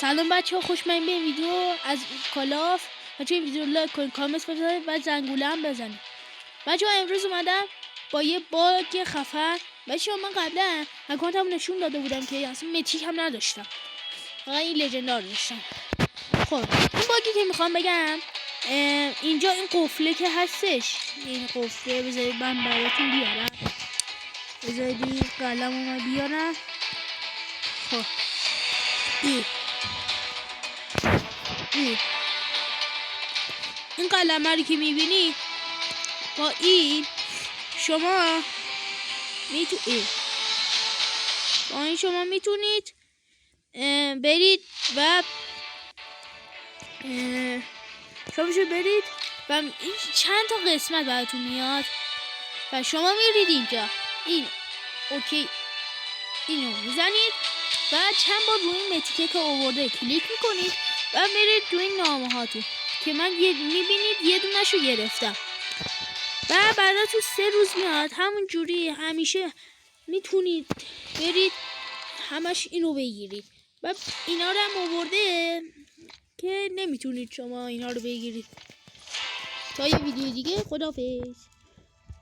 سلام بچه ها، خوشمنید به ویدیو از کالاف. بچه این ویدیو لایک کنید، کامنت بزنید و زنگوله هم بزنید. بچه ها امروز اومدم با یه باگ خفن. بچه ها من قبلا اکانتم نشون داده بودم که اصلا متیک هم نداشتم، فقط این لژندار داشتم. خب این باگی که میخوام بگم، اینجا این قفله که هستش، این قفله بذارید من براتون بیارم، بذارید این قلمو بیارم. خب این قلمه رو که میبینی با این شما میتونید برید و برید و این چند تا قسمت براتون میاد و شما میرید اینجا، این اوکی اینو میزنید و چند بار روی این متیکه که آورده کلیک میکنید و میرید روی این نامه هاتون که من میبینید یه دونه‌شو گرفتم و بعدا تو 3 روز میاد. همون جوری همیشه میتونید برید همش اینو بگیرید و اینا رو هم آورده که نمیتونید شما اینا رو بگیرید. تا یه ویدیو دیگه، خداحافظ.